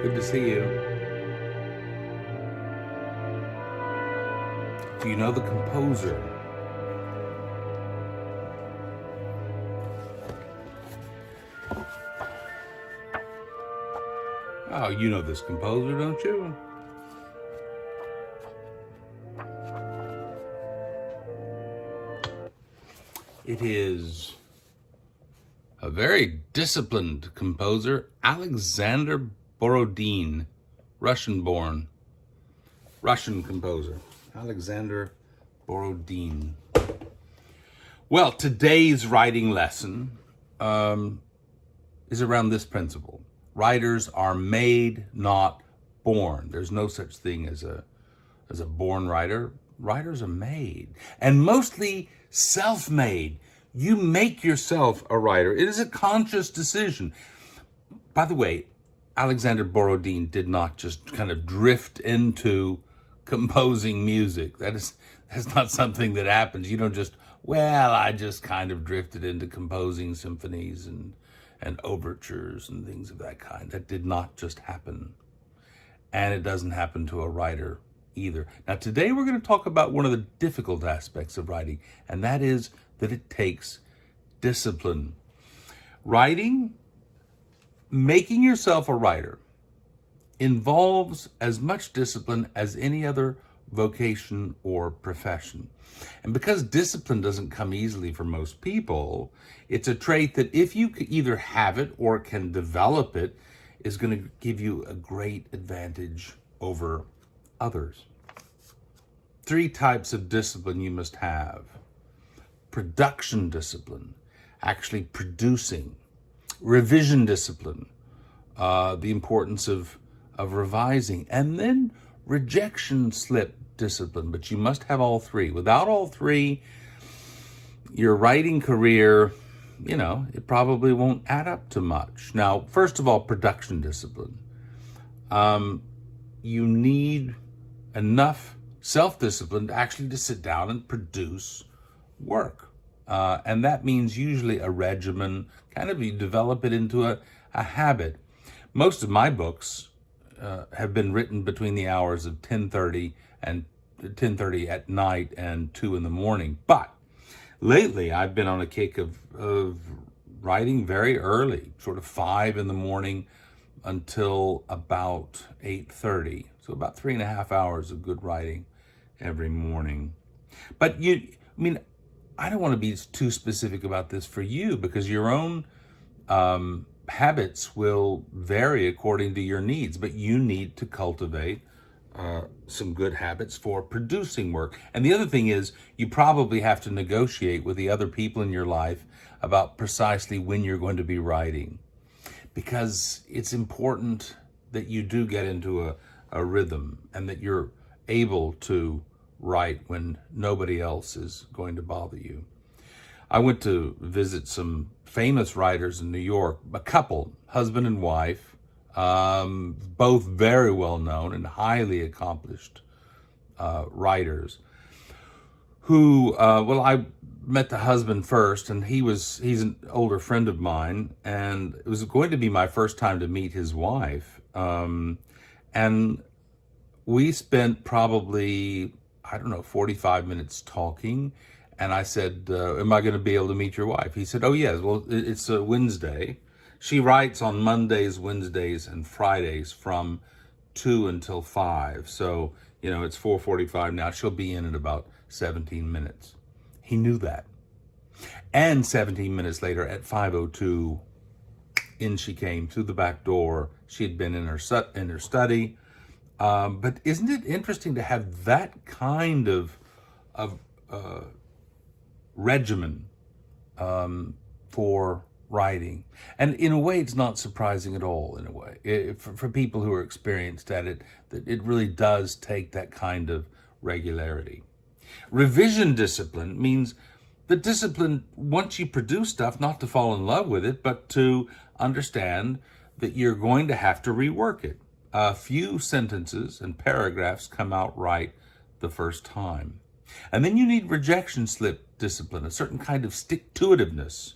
Good to see you. Do you know the composer? Oh, you know this composer, don't you? It is a very disciplined composer, Alexander Borodin, Russian-born, Russian composer, Alexander Borodin. Well, today's writing lesson is around this principle. Writers are made, not born. There's no such thing as a born writer. Writers are made, and mostly self-made. You make yourself a writer. It is a conscious decision. By the way, Alexander Borodin did not just kind of drift into composing music. That's not something that happens. You don't just, I just kind of drifted into composing symphonies and overtures and things of that kind. That did not just happen. And it doesn't happen to a writer either. Now, today we're going to talk about one of the difficult aspects of writing, and that is that it takes discipline. Writing, making yourself a writer, involves as much discipline as any other vocation or profession. And because discipline doesn't come easily for most people, it's a trait that if you either have it or can develop it, is going to give you a great advantage over others. 3 types of discipline you must have. Production discipline, actually producing. Revision discipline, the importance of revising. And then rejection-slip discipline, but you must have all 3. Without all 3, your writing career, it probably won't add up to much. Now, first of all, production discipline. You need enough self-discipline actually to sit down and produce work. And that means usually a regimen, kind of you develop it into a habit. Most of my books have been written between the hours of 10:30 at night and 2 in the morning. But lately, I've been on a kick of writing very early, sort of 5 in the morning until about 8:30. So about 3.5 hours of good writing every morning. But I don't want to be too specific about this for you, because your own habits will vary according to your needs, but you need to cultivate some good habits for producing work. And the other thing is, you probably have to negotiate with the other people in your life about precisely when you're going to be writing, because it's important that you do get into a rhythm and that you're able to write when nobody else is going to bother you. I went to visit some famous writers in New York, a couple, husband and wife, both very well known and highly accomplished writers, who, I met the husband first, and he's an older friend of mine, and it was going to be my first time to meet his wife. And we spent probably, 45 minutes talking. And I said, am I going to be able to meet your wife? He said, oh, yes. Well, it's a Wednesday. She writes on Mondays, Wednesdays, and Fridays from 2 until 5. So, it's 4:45 now. She'll be in about 17 minutes. He knew that. And 17 minutes later at 5:02, in she came through the back door. She had been in her study. But isn't it interesting to have that kind of regimen for writing? And in a way, it's not surprising at all, in a way. For people who are experienced at it, that it really does take that kind of regularity. Revision discipline means the discipline, once you produce stuff, not to fall in love with it, but to understand that you're going to have to rework it. A few sentences and paragraphs come out right the first time. And then you need rejection-slip discipline, a certain kind of stick-to-itiveness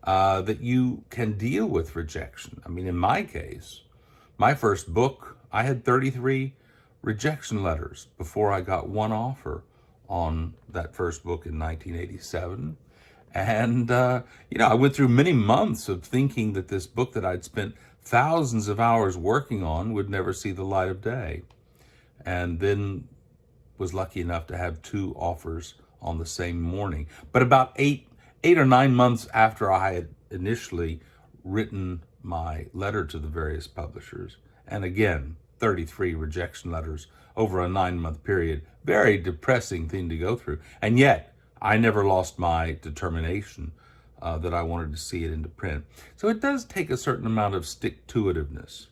that you can deal with rejection. In my case, My first book, I had 33 rejection letters before I got one offer on that first book in 1987. And, I went through many months of thinking that this book that I'd spent thousands of hours working on would never see the light of day. And then was lucky enough to have two offers on the same morning. But about eight or 9 months after I had initially written my letter to the various publishers, and again, 33 rejection letters over a 9-month period, very depressing thing to go through. And yet, I never lost my determination that I wanted to see it into print. So it does take a certain amount of stick-to-itiveness.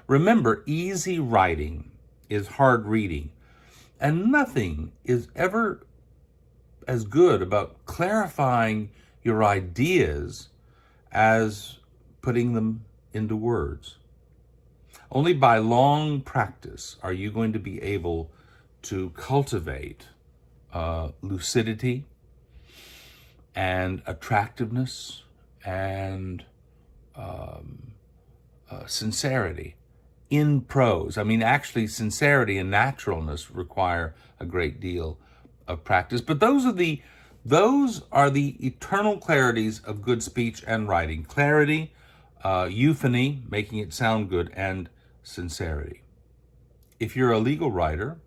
Remember, easy writing is hard reading. And nothing is ever as good about clarifying your ideas as putting them into words. Only by long practice are you going to be able to cultivate lucidity and attractiveness and sincerity in prose. I mean, actually, sincerity and naturalness require a great deal of practice. But those are the eternal clarities of good speech and writing: clarity, euphony, making it sound good, and sincerity. If you're a legal writer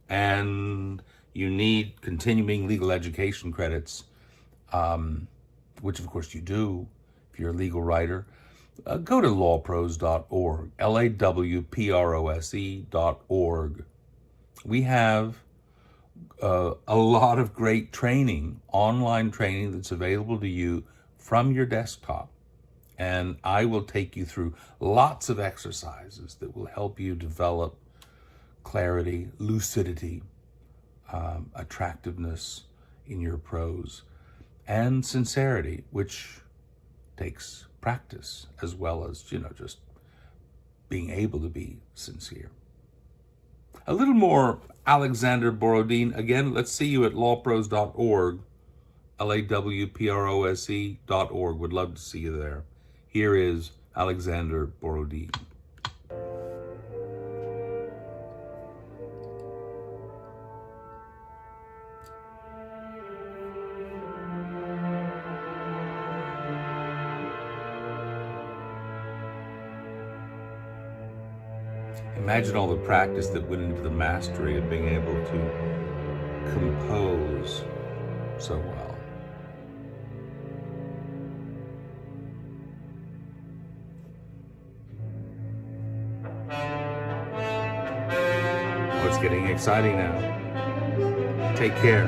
and you need continuing legal education credits, which of course you do if you're a legal writer, go to lawprose.org, lawprose.org. We have a lot of great training, online training that's available to you from your desktop. And I will take you through lots of exercises that will help you develop clarity, lucidity, attractiveness in your prose, and sincerity, which takes practice as well as, just being able to be sincere. A little more Alexander Borodin. Again, let's see you at lawprose.org, lawprose.org. Would love to see you there. Here is Alexander Borodin. Imagine all the practice that went into the mastery of being able to compose so well. Oh, it's getting exciting now. Take care.